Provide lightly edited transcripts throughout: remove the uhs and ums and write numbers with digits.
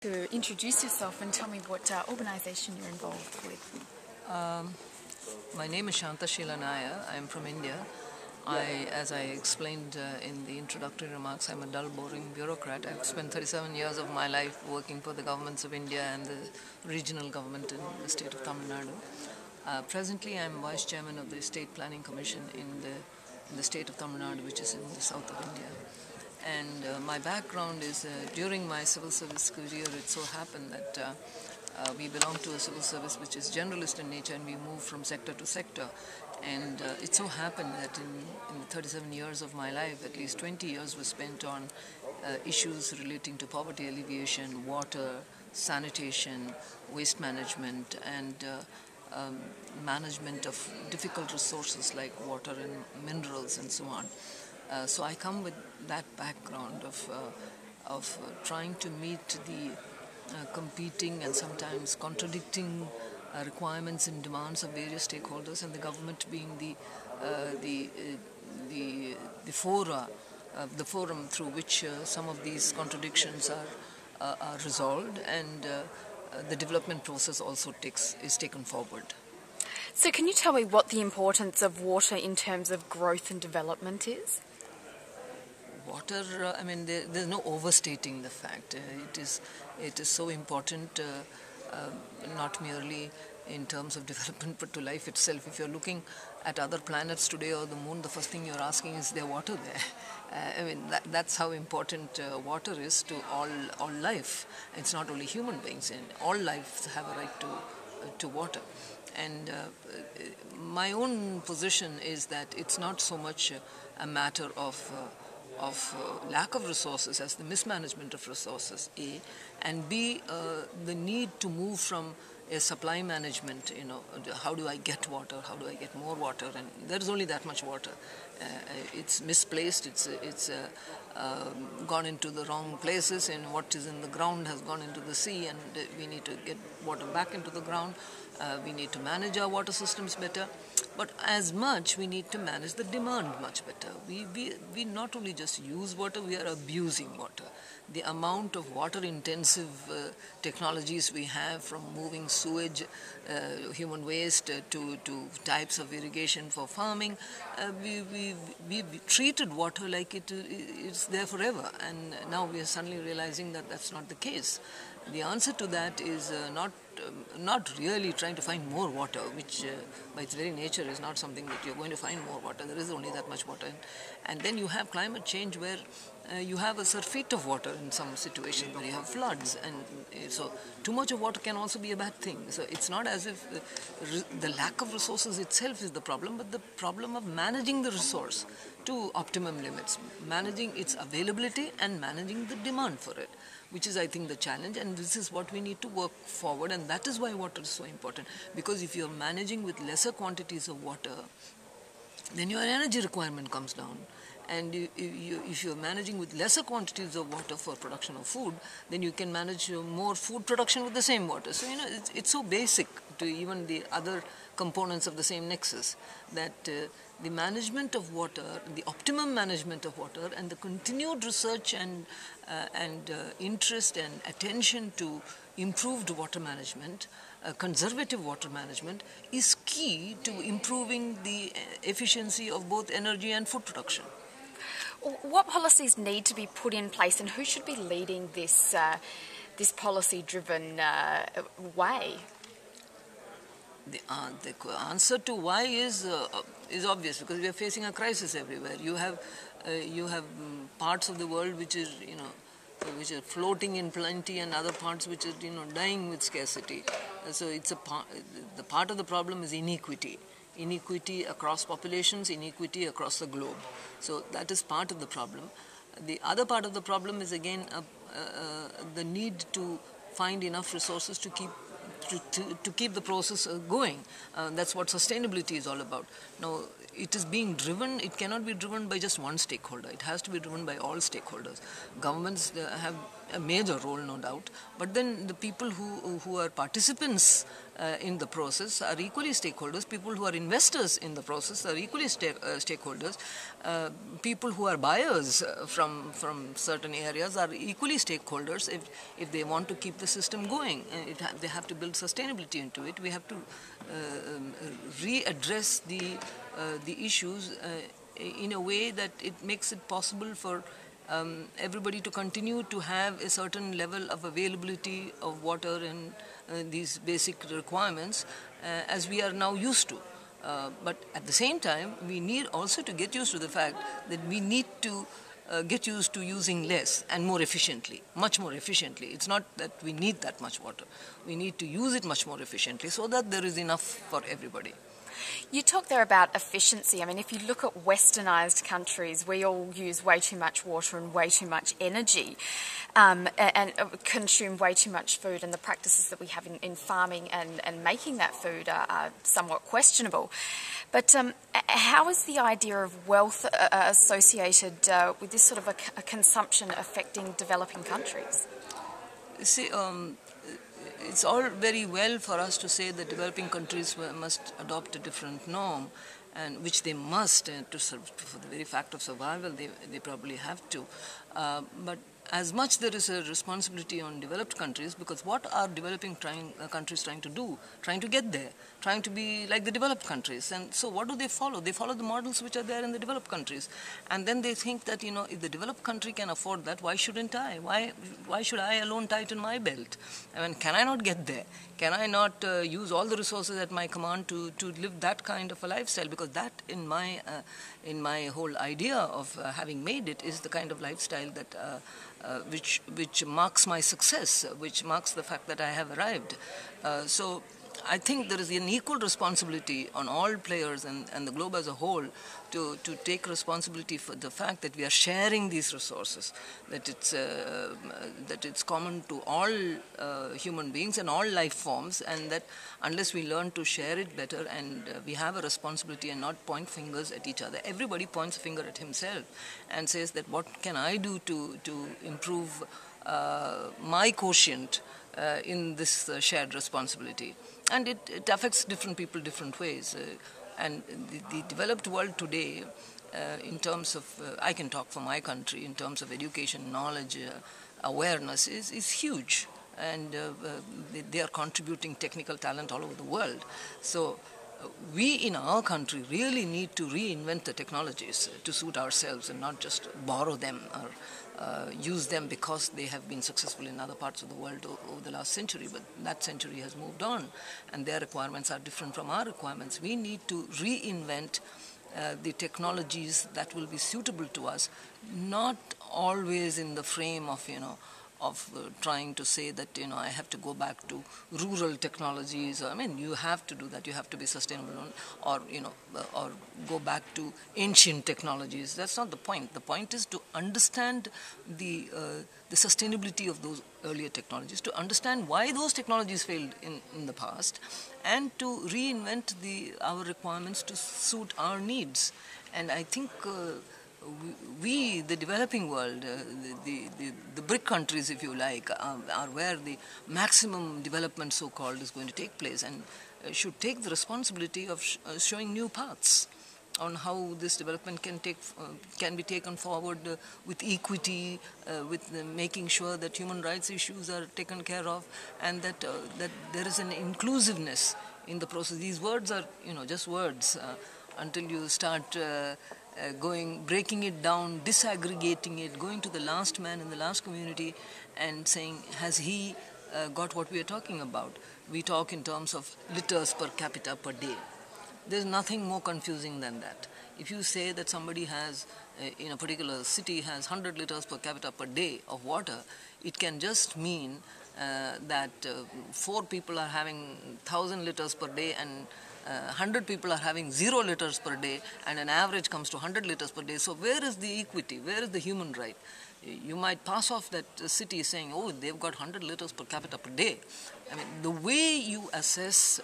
To introduce yourself and tell me what organisation you're involved with. My name is Shanta Sheila Nair. I'm from India. As I explained in the introductory remarks, I'm a dull, boring bureaucrat. I've spent 37 years of my life working for the governments of India and the regional government in the state of Tamil Nadu. Presently, I'm Vice Chairman of the State Planning Commission in the state of Tamil Nadu, which is in the south of India. And my background is, during my civil service career, it so happened that we belong to a civil service which is generalist in nature, and we move from sector to sector. And it so happened that in the 37 years of my life, at least 20 years were spent on issues relating to poverty alleviation, water, sanitation, waste management, and management of difficult resources like water and minerals and so on. So I come with that background of trying to meet the competing and sometimes contradicting requirements and demands of various stakeholders, and the government being the forum through which some of these contradictions are resolved, and the development process also is taken forward. So can you tell me what the importance of water in terms of growth and development is? Water, there's no overstating the fact. It is so important, not merely in terms of development, but to life itself. If you're looking at other planets today or the moon, the first thing you're asking is there water there? That's how important water is to all life. It's not only human beings, and all lives have a right to water. And my own position is that it's not so much a matter of lack of resources as the mismanagement of resources, A, and B, the need to move from a supply management, how do I get water, how do I get more water, and there is only that much water. It's misplaced, it's gone into the wrong places, and what is in the ground has gone into the sea, and we need to get water back into the ground. We need to manage our water systems better, but as much we need to manage the demand much better. We not only just use water, we are abusing water. The amount of water-intensive technologies we have, from moving sewage, human waste, to types of irrigation for farming, we treated water like it's there forever, and now we are suddenly realizing that that's not the case. The answer to that is not really trying to find more water, which by its very nature is not something that you're going to find more water. There is only that much water. And then you have climate change where you have a surfeit of water in some situations, where you have floods. And so too much of water can also be a bad thing. So it's not as if the lack of resources itself is the problem, but the problem of managing the resource to optimum limits, managing its availability and managing the demand for it, which is, I think, the challenge, and this is what we need to work forward, and that is why water is so important. Because if you're managing with lesser quantities of water, then your energy requirement comes down. And if you're managing with lesser quantities of water for production of food, then you can manage more food production with the same water. So, it's so basic to even the other components of the same nexus, that the management of water, the optimum management of water, and the continued research and interest and attention to improved water management, conservative water management, is key to improving the efficiency of both energy and food production. What policies need to be put in place, and who should be leading this policy-driven way? The answer to why is obvious, because we are facing a crisis everywhere. You have parts of the world which are floating in plenty, and other parts which are dying with scarcity. So the part of the problem is inequity across populations, inequity across the globe. So that is part of the problem. The other part of the problem is, again, the need to find enough resources to keep the process going. That's what sustainability is all about. Now, it is being driven. It cannot be driven by just one stakeholder. It has to be driven by all stakeholders. Governments have a major role, no doubt. But then the people who are participants in the process are equally stakeholders. People who are investors in the process are equally stakeholders. People who are buyers from certain areas are equally stakeholders. If they want to keep the system going, they have to build sustainability into it. We have to readdress the issues in a way that it makes it possible for everybody to continue to have a certain level of availability of water and these basic requirements as we are now used to. But at the same time, we need also to get used to the fact that we need to get used to using less and more efficiently, much more efficiently. It's not that we need that much water. We need to use it much more efficiently so that there is enough for everybody. You talk there about efficiency. I mean, if you look at westernized countries, we all use way too much water and way too much energy and consume way too much food, and the practices that we have in farming and making that food are somewhat questionable. But how is the idea of wealth associated with this sort of a consumption affecting developing countries? See, it's all very well for us to say that developing countries must adopt a different norm, and which they must, for the very fact of survival, they probably have to. But as much there is a responsibility on developed countries, because what are developing countries trying to do? Trying to get there, trying to be like the developed countries. And so what do they follow? They follow the models which are there in the developed countries. And then they think that, if the developed country can afford that, why shouldn't I? Why should I alone tighten my belt? I mean, can I not get there? Can I not use all the resources at my command to live that kind of a lifestyle? Because that, in my whole idea of having made it, is the kind of lifestyle that which marks my success, which marks the fact that I have arrived. So I think there is an equal responsibility on all players and the globe as a whole to take responsibility for the fact that we are sharing these resources, that it's common to all human beings and all life forms, and that unless we learn to share it better and we have a responsibility and not point fingers at each other. Everybody points a finger at himself and says that what can I do to improve my quotient in this shared responsibility. And it affects different people different ways. And the developed world today, in terms of, I can talk for my country, in terms of education, knowledge, awareness, is huge. And they are contributing technical talent all over the world. So we in our country really need to reinvent the technologies to suit ourselves and not just borrow them or use them because they have been successful in other parts of the world over the last century. But that century has moved on and their requirements are different from our requirements. We need to reinvent the technologies that will be suitable to us, not always in the frame of, trying to say that, I have to go back to rural technologies. I mean, you have to do that. You have to be sustainable, or go back to ancient technologies. That's not the point. The point is to understand the sustainability of those earlier technologies, to understand why those technologies failed in the past, and to reinvent our requirements to suit our needs. And I think we, the developing world, the BRIC countries, if you like, are where the maximum development, so-called, is going to take place, and should take the responsibility of showing new paths on how this development can be taken forward with equity, with making sure that human rights issues are taken care of, and that there is an inclusiveness in the process. These words are, just words until you start breaking it down, disaggregating it, going to the last man in the last community and saying, has he got what we are talking about? We talk in terms of liters per capita per day. There's nothing more confusing than that. If you say that somebody has, in a particular city, has 100 liters per capita per day of water, it can just mean that 4 people are having 1,000 liters per day and 100 people are having 0 liters per day, and an average comes to 100 liters per day. So where is the equity? Where is the human right? You might pass off that city saying, oh, they've got 100 liters per capita per day. I mean, the way you assess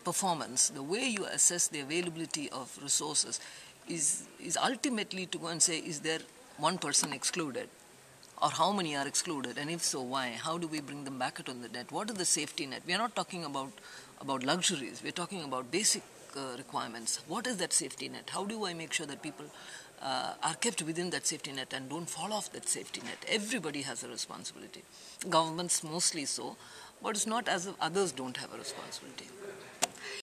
performance, the way you assess the availability of resources is ultimately to go and say, is there one person excluded? Or how many are excluded, and if so, why? How do we bring them back into the net? What is the safety net? We are not talking about luxuries. We are talking about basic requirements. What is that safety net? How do I make sure that people are kept within that safety net and don't fall off that safety net? Everybody has a responsibility. Governments mostly so, but it's not as if others don't have a responsibility.